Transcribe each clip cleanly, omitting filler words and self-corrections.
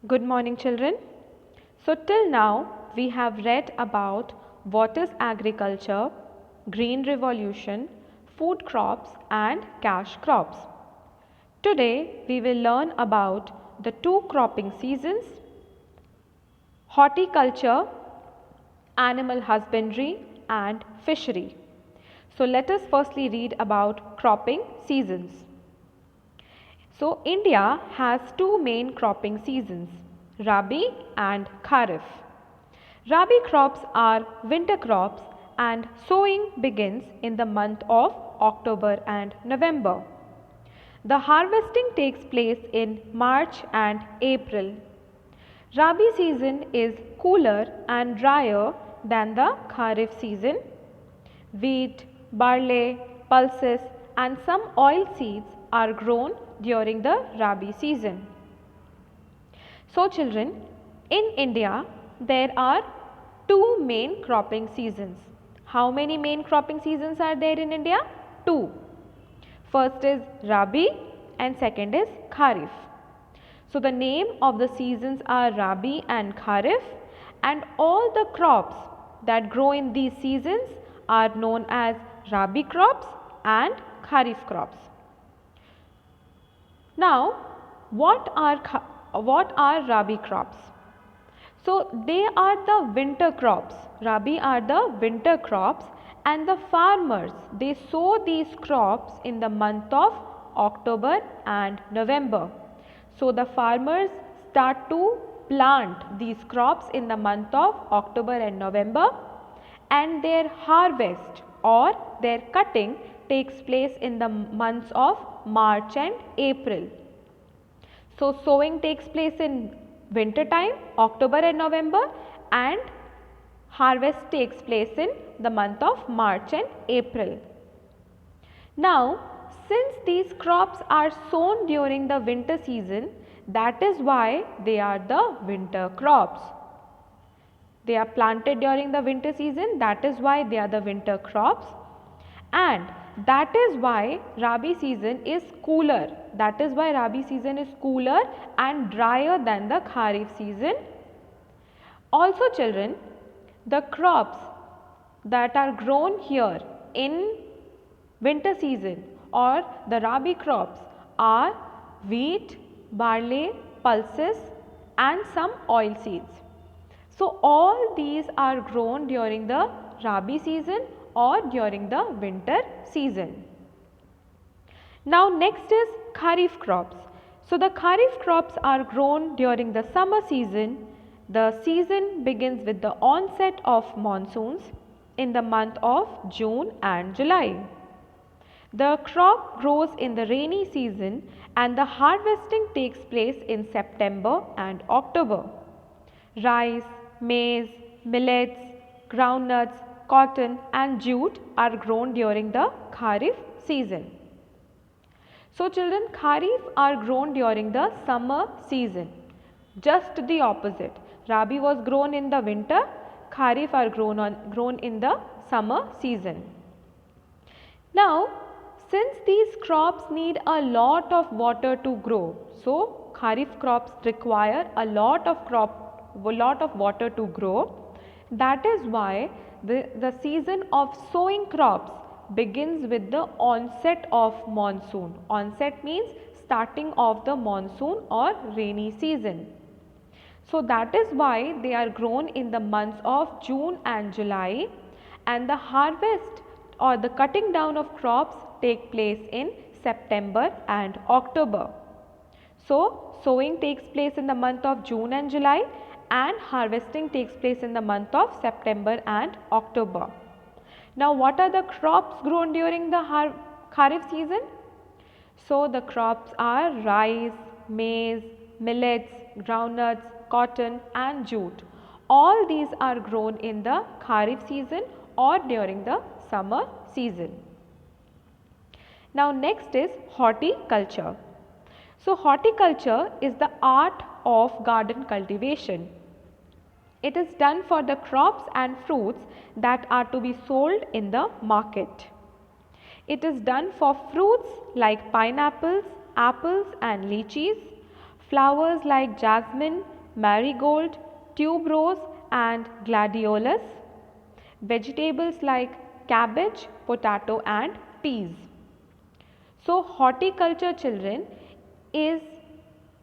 Good morning, children. So till now we have read about what is agriculture, green revolution, food crops and cash crops. Today we will learn about the two cropping seasons, horticulture, animal husbandry and fishery. So let us firstly read about cropping seasons. So India has two main cropping seasons, Rabi and Kharif. Rabi crops are winter crops and sowing begins in the month of October and November. The harvesting takes place in March and April. Rabi season is cooler and drier than the Kharif season. Wheat, barley, pulses and some oil seeds are grown during the Rabi season. So children, in India there are two main cropping seasons. How many main cropping seasons are there in India? Two. First is Rabi and second is Kharif. So the name of the seasons are Rabi and Kharif, and all the crops that grow in these seasons are known as Rabi crops and Kharif crops. Now, what are Rabi crops? So they are the winter crops. Rabi are the winter crops, and the farmers, they sow these crops in the month of October and November. So the farmers start to plant these crops in the month of October and November, and their harvest or their cutting takes place in the months of March and April. So sowing takes place in winter time, October and November, and harvest takes place in the month of March and April. Now, since these crops are sown during the winter season, that is why they are the winter crops. They are planted during the winter season, that is why they are the winter crops, and that is why Rabi season is cooler. That is why Rabi season is cooler and drier than the Kharif season. Also children, the crops that are grown here in winter season or the Rabi crops are wheat, barley, pulses and some oil seeds. So all these are grown during the Rabi season or during the winter season. Now next is Kharif crops. So the Kharif crops are grown during the summer season. The season begins with the onset of monsoons in the month of June and July. The crop grows in the rainy season and the harvesting takes place in September and October. Rice, maize, millets, groundnuts, cotton and jute are grown during the Kharif season. So children, Kharif are grown during the summer season. Just the opposite. Rabi was grown in the winter, Kharif are grown in the summer season. Now, since these crops need a lot of water to grow, so Kharif crops require a lot of water to grow. That is why the season of sowing crops begins with the onset of monsoon. Onset means starting of the monsoon or rainy season. So that is why they are grown in the months of June and July, and the harvest or the cutting down of crops take place in September and October. So sowing takes place in the month of June and July, and harvesting takes place in the month of September and October. Now what are the crops grown during the Kharif season? So the crops are rice, maize, millets, groundnuts, cotton and jute. All these are grown in the Kharif season or during the summer season. Now next is horticulture. So horticulture is the art of garden cultivation. It is done for the crops and fruits that are to be sold in the market. It is done for fruits like pineapples, apples and lychees, flowers like jasmine, marigold, tuberose and gladiolus. Vegetables like cabbage, potato and peas. So horticulture, children, is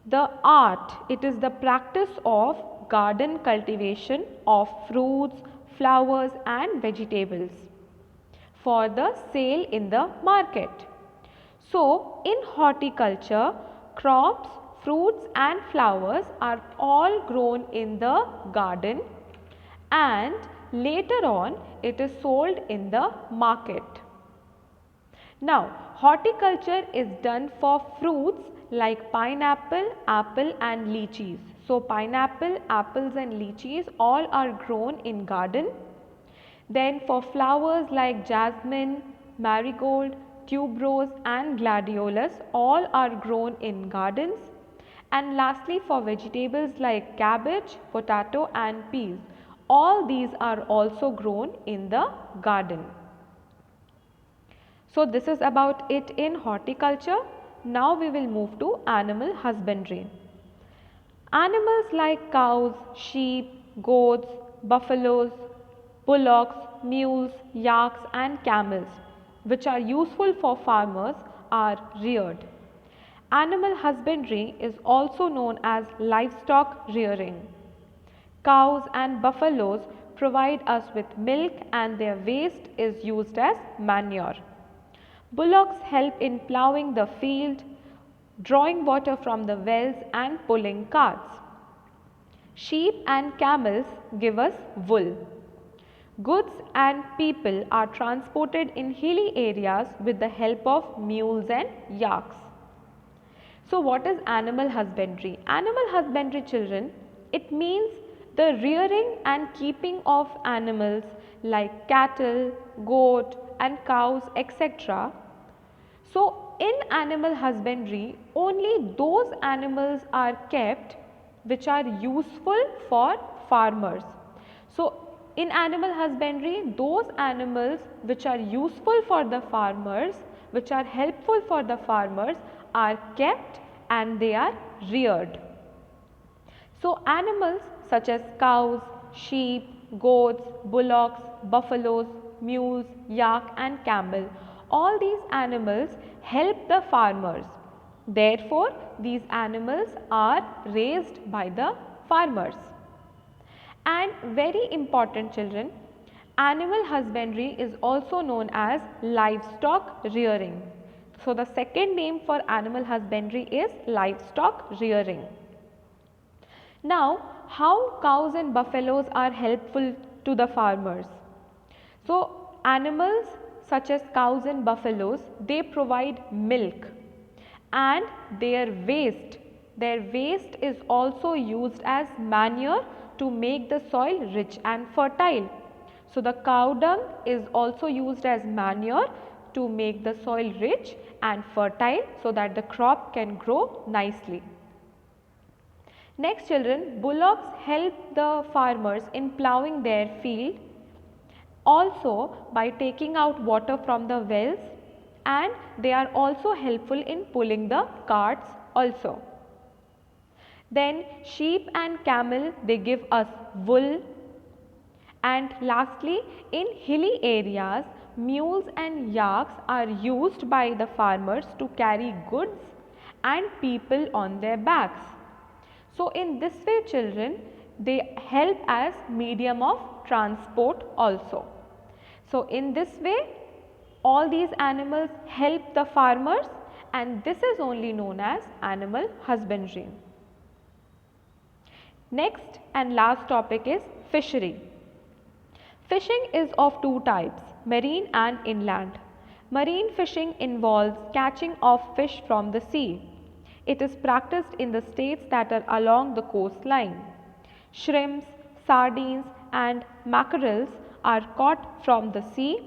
the art, it is the practice of garden cultivation of fruits, flowers and vegetables for the sale in the market. So in horticulture, crops, fruits and flowers are all grown in the garden and later on it is sold in the market. Now, horticulture is done for fruits like pineapple, apple and lychees. So, pineapple, apples and lychees all are grown in garden. Then for flowers like jasmine, marigold, tuberose and gladiolus all are grown in gardens. And lastly for vegetables like cabbage, potato and peas, all these are also grown in the garden. So this is about it in horticulture. Now we will move to animal husbandry. Animals like cows, sheep, goats, buffaloes, bullocks, mules, yaks and camels, which are useful for farmers, are reared. Animal husbandry is also known as livestock rearing. Cows and buffaloes provide us with milk and their waste is used as manure. Bullocks help in ploughing the field, drawing water from the wells and pulling carts. Sheep and camels give us wool. Goods and people are transported in hilly areas with the help of mules and yaks. So what is animal husbandry? Animal husbandry, children, it means the rearing and keeping of animals like cattle, goat and cows, etc. So in animal husbandry, only those animals are kept which are useful for farmers. So in animal husbandry, those animals which are useful for the farmers, which are helpful for the farmers, are kept and they are reared. So animals such as cows, sheep, goats, bullocks, buffaloes, mules, yak and camel, all these animals help the farmers. Therefore, these animals are raised by the farmers. And very important, children, animal husbandry is also known as livestock rearing. So the second name for animal husbandry is livestock rearing. Now, how cows and buffaloes are helpful to the farmers? So animals such as cows and buffaloes, they provide milk and their waste is also used as manure to make the soil rich and fertile. So the cow dung is also used as manure to make the soil rich and fertile so that the crop can grow nicely. Next, children, bullocks help the farmers in ploughing their field also by taking out water from the wells, and they are also helpful in pulling the carts also. Then sheep and camel, they give us wool. And lastly, in hilly areas, mules and yaks are used by the farmers to carry goods and people on their backs. So in this way, children, they help as medium of transport also. So in this way, all these animals help the farmers, and this is only known as animal husbandry. Next and last topic is fishery. Fishing is of two types, marine and inland. Marine fishing involves catching of fish from the sea. It is practiced in the states that are along the coastline. Shrimps, sardines and mackerels are caught from the sea.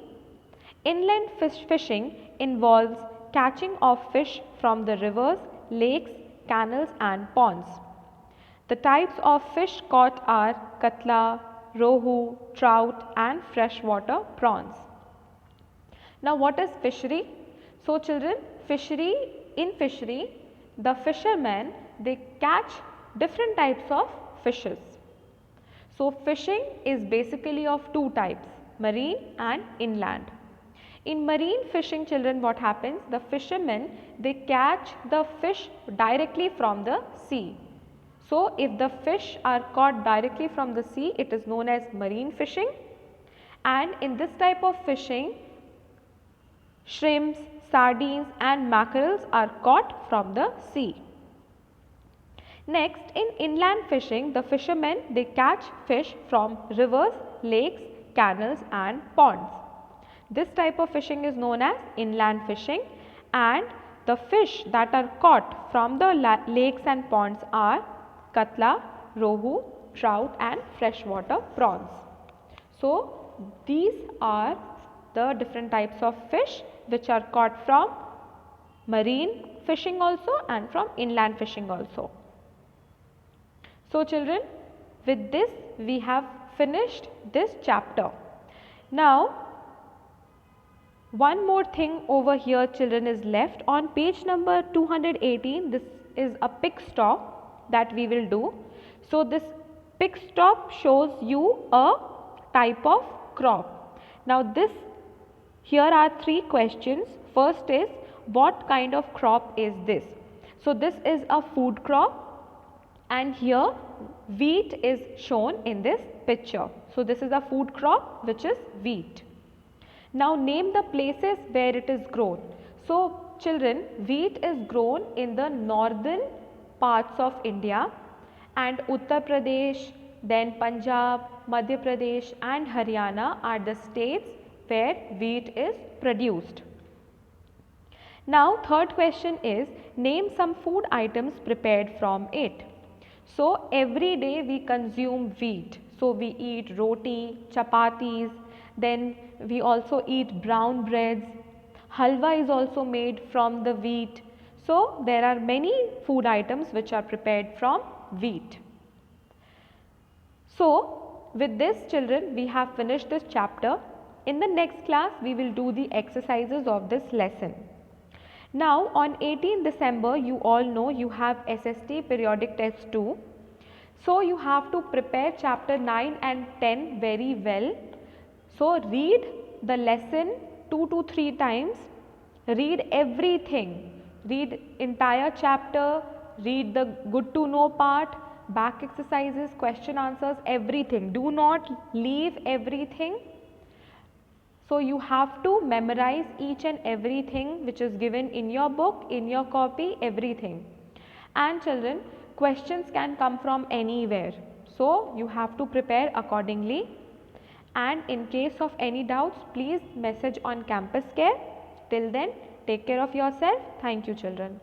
Inland fishing involves catching of fish from the rivers, lakes, canals and ponds. The types of fish caught are katla, rohu, trout and freshwater prawns. Now what is fishery? So children, in fishery, the fishermen, they catch different types of fishes. So fishing is basically of two types, marine and inland. In marine fishing, children, what happens? The fishermen, they catch the fish directly from the sea. So if the fish are caught directly from the sea, it is known as marine fishing. And in this type of fishing, shrimps, sardines and mackerels are caught from the sea. Next, in inland fishing, the fishermen, they catch fish from rivers, lakes, canals and ponds. This type of fishing is known as inland fishing, and the fish that are caught from the lakes and ponds are katla, rohu, trout and freshwater prawns. So these are the different types of fish which are caught from marine fishing also and from inland fishing also. So children, with this we have finished this chapter. Now one more thing over here, children, is left on page number 218. This is a pick stop that we will do. So this pick stop shows you a type of crop. Now here are three questions. First is, what kind of crop is this? So this is a food crop, and here wheat is shown in this picture. So this is a food crop which is wheat. Now name the places where it is grown. So children, wheat is grown in the northern parts of India, and Uttar Pradesh, then Punjab, Madhya Pradesh and Haryana are the states where wheat is produced. Now third question is, name some food items prepared from it. So every day we consume wheat. So we eat roti, chapatis, then we also eat brown breads. Halwa is also made from the wheat. So there are many food items which are prepared from wheat. So with this, children, we have finished this chapter. In the next class we will do the exercises of this lesson. Now on 18 December, you all know you have SST periodic test 2. So you have to prepare chapter 9 and 10 very well. So read the lesson 2 to 3 times, read everything, read entire chapter, read the good to know part, back exercises, question answers, everything. Do not leave everything. So you have to memorize each and everything which is given in your book, in your copy, everything. And children, questions can come from anywhere. So you have to prepare accordingly. And in case of any doubts, please message on Campus Care. Till then, take care of yourself. Thank you, children.